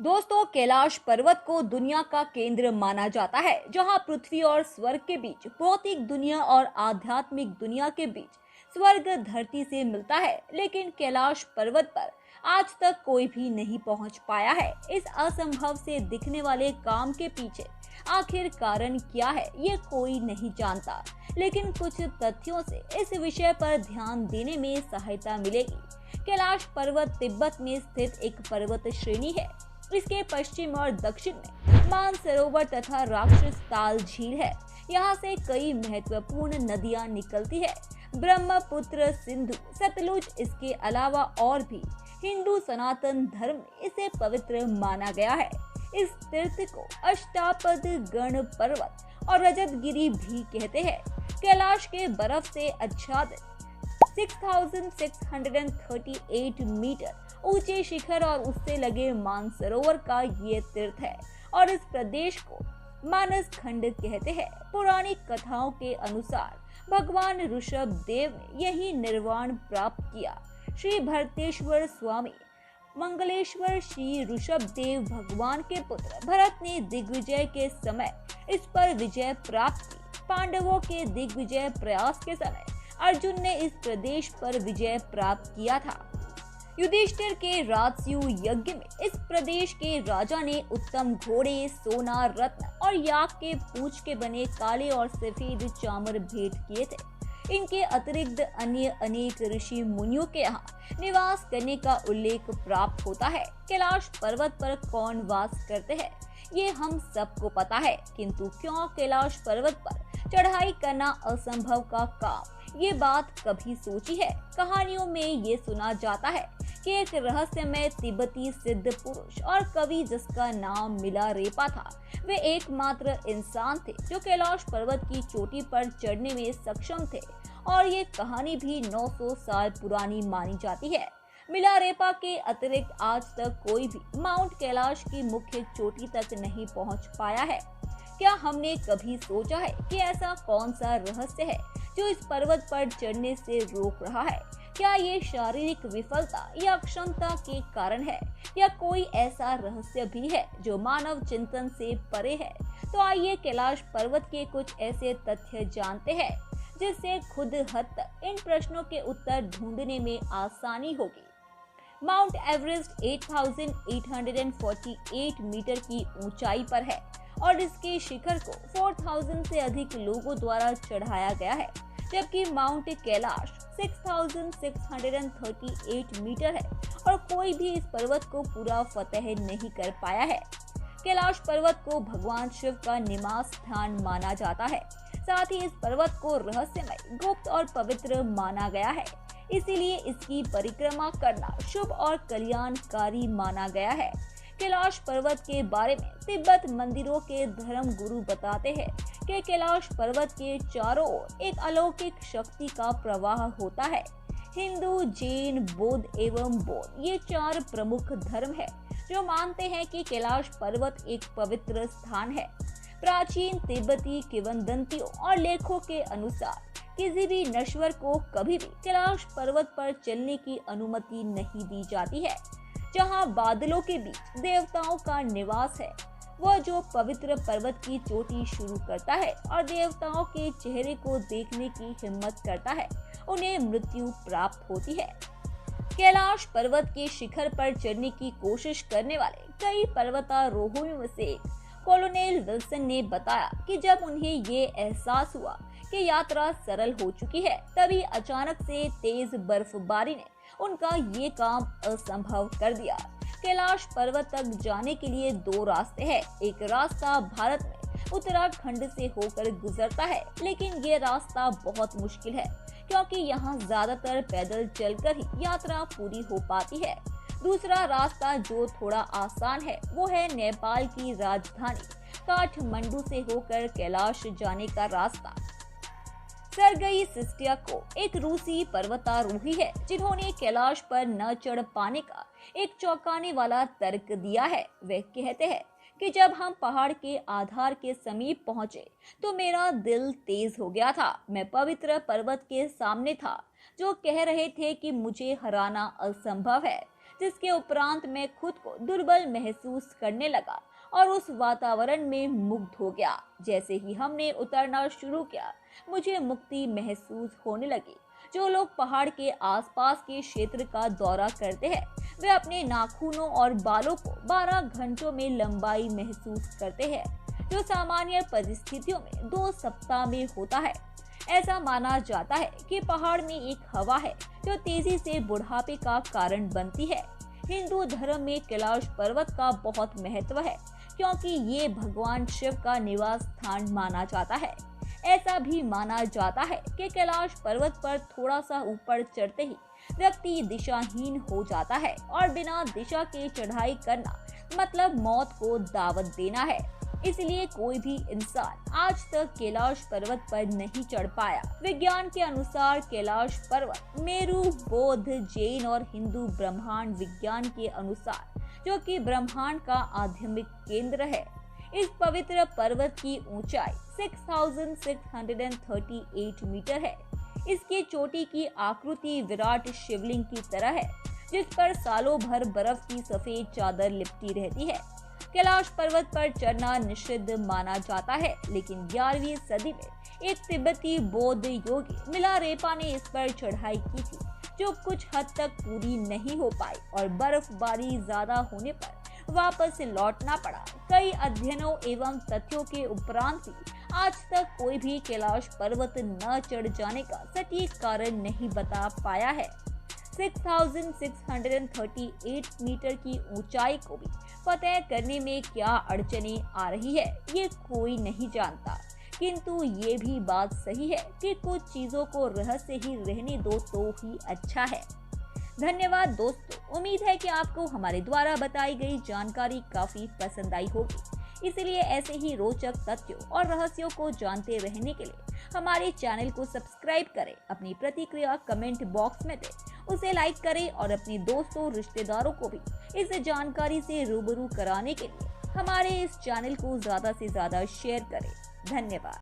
दोस्तों, कैलाश पर्वत को दुनिया का केंद्र माना जाता है, जहां पृथ्वी और स्वर्ग के बीच, भौतिक दुनिया और आध्यात्मिक दुनिया के बीच स्वर्ग धरती से मिलता है। लेकिन कैलाश पर्वत पर आज तक कोई भी नहीं पहुंच पाया है। इस असंभव से दिखने वाले काम के पीछे आखिर कारण क्या है, ये कोई नहीं जानता। लेकिन कुछ तथ्यों से इस विषय पर ध्यान देने में सहायता मिलेगी। कैलाश पर्वत तिब्बत में स्थित एक पर्वत श्रेणी है। इसके पश्चिम और दक्षिण में मानसरोवर तथा राक्षस ताल झील है। यहाँ से कई महत्वपूर्ण नदियाँ निकलती है, ब्रह्मपुत्र, सिंधु, सतलुज। इसके अलावा और भी हिंदू सनातन धर्म में इसे पवित्र माना गया है। इस तीर्थ को अष्टापद गण पर्वत और रजतगिरी भी कहते हैं। कैलाश के बर्फ से आच्छादित 6638 मीटर ऊंचे शिखर और उससे लगे मानसरोवर का ये तीर्थ है और इस प्रदेश को मानस खंड कहते हैं। पौराणिक कथाओं के अनुसार भगवान ऋषभ देव ने यही निर्वाण प्राप्त किया। श्री भरतेश्वर स्वामी मंगलेश्वर श्री ऋषभ देव भगवान के पुत्र भरत ने दिग्विजय के समय इस पर विजय प्राप्त की। पांडवों के दिग्विजय प्रयास के समय अर्जुन ने इस प्रदेश पर विजय प्राप्त किया था। युधिष्ठिर के राजसूय यज्ञ में इस प्रदेश के राजा ने उत्तम घोड़े, सोना, रत्न और याक के पूंछ के बने काले और सफेद चामर भेंट किए थे। इनके अतिरिक्त अन्य अनेक ऋषि मुनियों के यहाँ निवास करने का उल्लेख प्राप्त होता है। कैलाश पर्वत पर कौन वास करते हैं, ये हम सबको पता है, किंतु क्यों कैलाश पर्वत पर चढ़ाई करना असंभव का काम, ये बात कभी सोची है? कहानियों में ये सुना जाता है कि एक रहस्यमय तिब्बती सिद्ध पुरुष और कवि जिसका नाम मिलारेपा था, वे एकमात्र इंसान थे जो कैलाश पर्वत की चोटी पर चढ़ने में सक्षम थे और ये कहानी भी 900 साल पुरानी मानी जाती है। मिलारेपा के अतिरिक्त आज तक कोई भी माउंट कैलाश की मुख्य चोटी तक नहीं पहुंच पाया है। क्या हमने कभी सोचा है कि ऐसा कौन सा रहस्य है जो इस पर्वत पर चढ़ने से रोक रहा है? क्या ये शारीरिक विफलता या क्षमता के कारण है, या कोई ऐसा रहस्य भी है जो मानव चिंतन से परे है? तो आइए कैलाश पर्वत के कुछ ऐसे तथ्य जानते हैं जिससे खुद हद तक इन प्रश्नों के उत्तर ढूंढने में आसानी होगी। माउंट एवरेस्ट 8848 मीटर की ऊंचाई पर है और इसके शिखर को 4000 से अधिक लोगों द्वारा चढ़ाया गया है, जबकि माउंट कैलाश 6638 मीटर है और कोई भी इस पर्वत को पूरा फतेह नहीं कर पाया है। कैलाश पर्वत को भगवान शिव का निवास स्थान माना जाता है। साथ ही इस पर्वत को रहस्यमय, गुप्त और पवित्र माना गया है। इसीलिए इसकी परिक्रमा करना शुभ और कल्याणकारी माना गया है। कैलाश पर्वत के बारे में तिब्बत मंदिरों के धर्म गुरु बताते हैं कि कैलाश पर्वत के चारों ओर एक अलौकिक शक्ति का प्रवाह होता है। हिंदू, जैन, बौद्ध एवं बौद्ध, ये 4 प्रमुख धर्म है जो मानते हैं कि कैलाश पर्वत एक पवित्र स्थान है। प्राचीन तिब्बती किंवदंतियों और लेखों के अनुसार किसी भी नश्वर को कभी भी कैलाश पर्वत पर चलने की अनुमति नहीं दी जाती है। जहां बादलों के बीच देवताओं का निवास है, वह जो पवित्र पर्वत की चोटी शुरू करता है और देवताओं के चेहरे को देखने की हिम्मत करता है, उन्हें मृत्यु प्राप्त होती है। कैलाश पर्वत के शिखर पर चढ़ने की कोशिश करने वाले कई पर्वतारोहियों में से कॉलोनेल विल्सन ने बताया कि जब उन्हें ये एहसास हुआ कि यात्रा सरल हो चुकी है, तभी अचानक से तेज बर्फबारी ने उनका ये काम असंभव कर दिया। कैलाश पर्वत तक जाने के लिए 2 रास्ते हैं। एक रास्ता भारत में उत्तराखंड से होकर गुजरता है, लेकिन ये रास्ता बहुत मुश्किल है क्योंकि यहाँ ज्यादातर पैदल चलकर ही यात्रा पूरी हो पाती है। दूसरा रास्ता जो थोड़ा आसान है, वो है नेपाल की राजधानी काठमांडू से होकर कैलाश जाने का रास्ता। सर्गेई सिस्टियाको एक रूसी पर्वतारोही है जिन्होंने कैलाश पर न चढ़ पाने का एक चौंकाने वाला तर्क दिया है। वे कहते हैं कि जब हम पहाड़ के आधार के समीप पहुंचे तो मेरा दिल तेज हो गया था। मैं पवित्र पर्वत के सामने था जो कह रहे थे कि मुझे हराना असंभव है। जिसके उपरांत मैं खुद को दुर्बल महसूस करने लगा और उस वातावरण में मुग्ध हो गया। जैसे ही हमने उतरना शुरू किया, मुझे मुक्ति महसूस होने लगी। जो लोग पहाड़ के आसपास के क्षेत्र का दौरा करते हैं, वे अपने नाखूनों और बालों को 12 घंटों में लंबाई महसूस करते हैं, जो सामान्य परिस्थितियों में 2 सप्ताह में होता है। ऐसा माना जाता है कि पहाड़ में एक हवा है जो तेजी से बुढ़ापे का कारण बनती है। हिंदू धर्म में कैलाश पर्वत का बहुत महत्व है, क्योंकि ये भगवान शिव का निवास स्थान माना जाता है। ऐसा भी माना जाता है कि कैलाश पर्वत पर थोड़ा सा ऊपर चढ़ते ही व्यक्ति दिशाहीन हो जाता है और बिना दिशा के चढ़ाई करना मतलब मौत को दावत देना है। इसलिए कोई भी इंसान आज तक कैलाश पर्वत पर नहीं चढ़ पाया। विज्ञान के अनुसार कैलाश पर्वत मेरू, बौद्ध, जैन और हिंदू ब्रह्मांड विज्ञान के अनुसार, जो कि ब्रह्मांड का आध्यात्मिक केंद्र है, इस पवित्र पर्वत की ऊंचाई 6638 मीटर है। इसकी चोटी की आकृति विराट शिवलिंग की तरह है, जिस पर सालों भर बर्फ की सफेद चादर लिपटी रहती है। कैलाश पर्वत पर चढ़ना निषिद्ध माना जाता है, लेकिन 11वीं सदी में एक तिब्बती बौद्ध योगी मिलारेपा ने इस पर चढ़ाई की थी, जो कुछ हद तक पूरी नहीं हो पाई और बर्फबारी ज्यादा होने पर वापस लौटना पड़ा। कई अध्ययनों एवं तथ्यों के उपरांत भी आज तक कोई भी कैलाश पर्वत न चढ़ जाने का सटीक कारण नहीं बता पाया है। 6638 मीटर की ऊंचाई को भी फतेह करने में क्या अड़चने आ रही है, ये कोई नहीं जानता। किंतु ये भी बात सही है कि कुछ चीजों को रहस्य ही रहने दो तो ही अच्छा है। धन्यवाद दोस्तों, उम्मीद है कि आपको हमारे द्वारा बताई गई जानकारी काफी पसंद आई होगी। इसलिए ऐसे ही रोचक तथ्यों और रहस्यों को जानते रहने के लिए हमारे चैनल को सब्सक्राइब करें, अपनी प्रतिक्रिया कमेंट बॉक्स में दें, उसे लाइक करें और अपने दोस्तों रिश्तेदारों को भी इस जानकारी से रूबरू कराने के लिए हमारे इस चैनल को ज्यादा से ज्यादा शेयर करें। धन्यवाद।